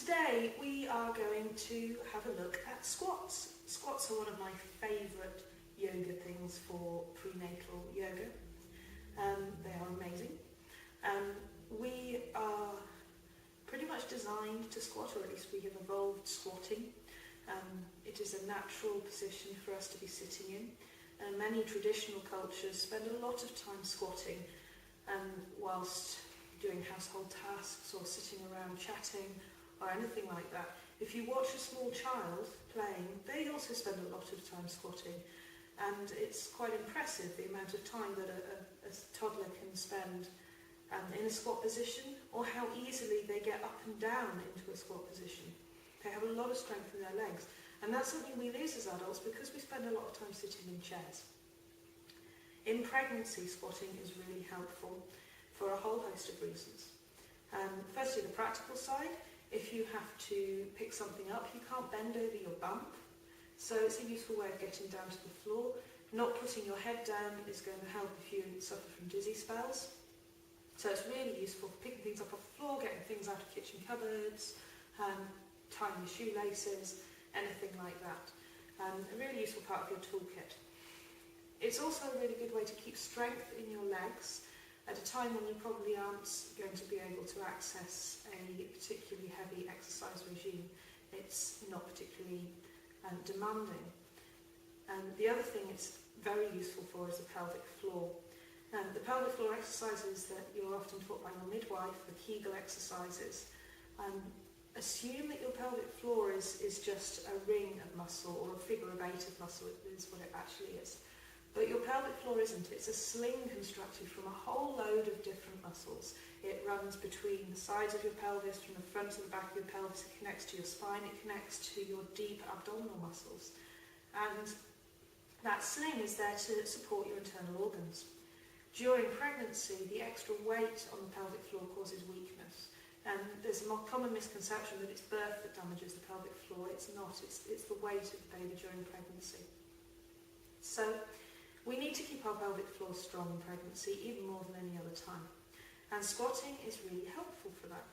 today we are going to have a look at squats. Squats are one of my favourite yoga things for prenatal yoga. They are amazing. We are pretty much designed to squat, or at least we have evolved squatting. It is a natural position for us to be sitting in. Many traditional cultures spend a lot of time squatting whilst doing household tasks or sitting around chatting or anything like that. If you watch a small child playing, they also spend a lot of time squatting, and it's quite impressive the amount of time that a toddler can spend in a squat position, or how easily they get up and down into a squat position. They have a lot of strength in their legs, and that's something we lose as adults because we spend a lot of time sitting in chairs. In pregnancy, squatting is really helpful for a whole host of reasons. Firstly, the practical side. If you have to pick something up, you can't bend over your bump, so it's a useful way of getting down to the floor. Not putting your head down is going to help if you suffer from dizzy spells. So it's really useful for picking things up off the floor, getting things out of kitchen cupboards, tying your shoelaces, anything like that. A really useful part of your toolkit. It's also a really good way to keep strength in your legs at a time when you probably aren't going to be able to access a particularly heavy exercise regime. It's not particularly demanding. The other thing it's very useful for is the pelvic floor. The pelvic floor exercises that you're often taught by your midwife, the Kegel exercises, assume that your pelvic floor is just a ring of muscle, or a figure of 8 of muscle, is what it actually is. But your pelvic floor isn't. It's a sling constructed from a whole load of different muscles. It runs between the sides of your pelvis, from the front to the back of your pelvis. It connects to your spine. It connects to your deep abdominal muscles. And that sling is there to support your internal organs. During pregnancy, the extra weight on the pelvic floor causes weakness. And there's a more common misconception that it's birth that damages the pelvic floor. It's not. It's the weight of the baby during pregnancy. So we need to keep our pelvic floor strong in pregnancy, even more than any other time. And squatting is really helpful for that.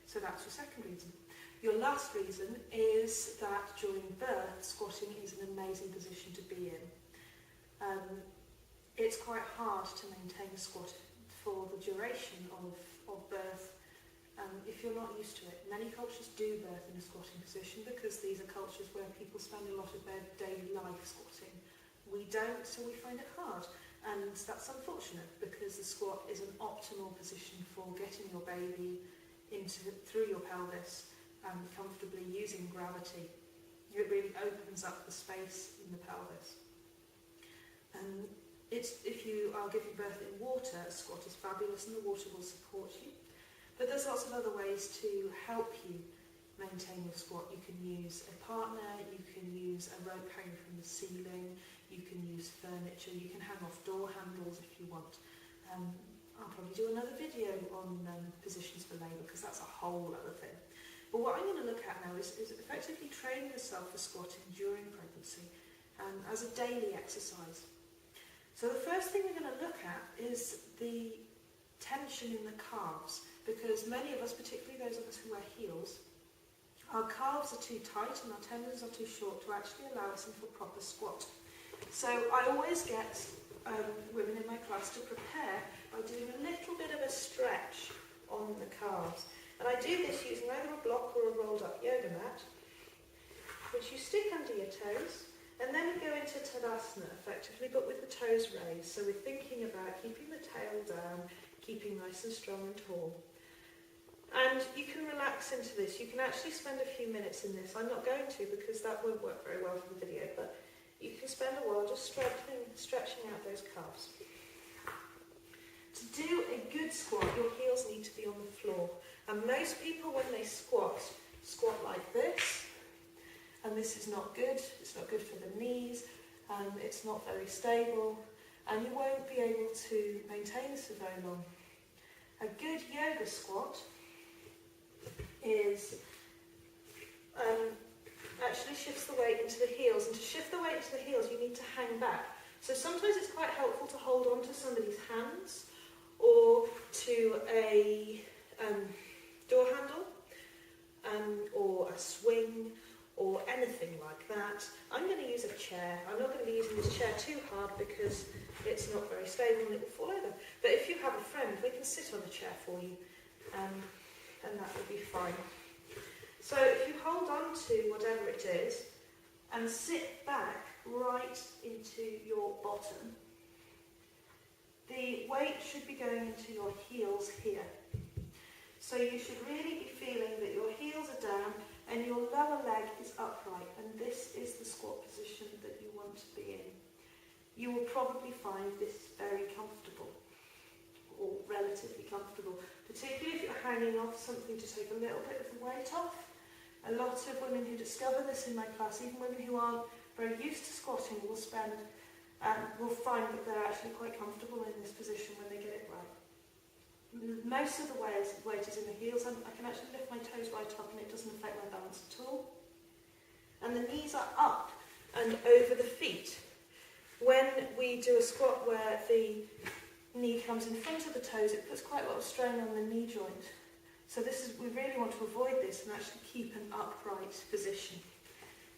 So that's your second reason. Your last reason is that during birth, squatting is an amazing position to be in. It's quite hard to maintain a squat for the duration of birth if you're not used to it. Many cultures do birth in a squatting position because these are cultures where people spend a lot of their daily life squatting. We don't, so we find it hard, and that's unfortunate because the squat is an optimal position for getting your baby through your pelvis and comfortably using gravity. It really opens up the space in the pelvis. If you are giving birth in water, a squat is fabulous and the water will support you. But there's lots of other ways to help you maintain your squat. You can use a partner, you can use a rope hanging from the ceiling, you can use furniture, you can hang off door handles if you want. I'll probably do another video on positions for labour because that's a whole other thing. But what I'm going to look at now is effectively training yourself for squatting during pregnancy as a daily exercise. So the first thing we're going to look at is the tension in the calves, because many of us, particularly those of us who wear heels, our calves are too tight and our tendons are too short to actually allow us into a proper squat. So I always get women in my class to prepare by doing a little bit of a stretch on the calves. And I do this using either a block or a rolled up yoga mat, which you stick under your toes, and then we go into Tadasana effectively, but with the toes raised. So we're thinking about keeping the tail down, keeping nice and strong and tall. And you can relax into this. You can actually spend a few minutes in this. I'm not going to because that won't work very well for the video, but you can spend a while just stretching out those calves. To do a good squat, your heels need to be on the floor. And most people, when they squat like this. And this is not good. It's not good for the knees. It's not very stable. And you won't be able to maintain this for very long. A good yoga squat is actually shifts the weight into the heels. And to shift the weight into the heels, you need to hang back. So sometimes it's quite helpful to hold on to somebody's hands or to a door handle. or a swing, or anything like that. I'm going to use a chair. I'm not going to be using this chair too hard because it's not very stable and it will fall over. But if you have a friend, they can sit on a chair for you, and that will be fine. So if you hold on to whatever it is and sit back right into your bottom, the weight should be going into your heels here. So you should really be feeling that your heels are down and your lower leg is upright, and this is the squat position that you want to be in. You will probably find this very comfortable, or relatively comfortable, particularly if you're hanging off something to take a little bit of the weight off. A lot of women who discover this in my class, even women who aren't very used to squatting, will find that they're actually quite comfortable in this position when they get it right. Most of the weight is in the heels, and I can actually lift my toes right up and it doesn't affect my balance at all. And the knees are up and over the feet. When we do a squat where the knee comes in front of the toes, it puts quite a lot of strain on the knee joint. So we really want to avoid this and actually keep an upright position.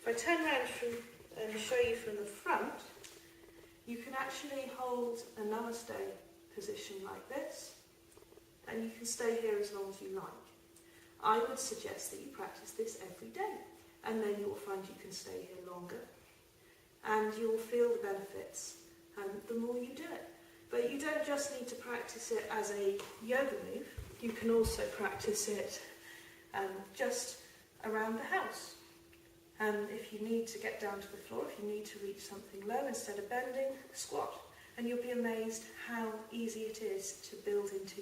If I turn around and show you from the front, you can actually hold a namaste position like this, and you can stay here as long as you like. I would suggest that you practice this every day, and then you will find you can stay here longer, and you will feel the benefits the more you do it. But you don't just need to practice it as a yoga move, you can also practice it just around the house. If you need to get down to the floor, if you need to reach something low, instead of bending, squat. And you'll be amazed how easy it is to build into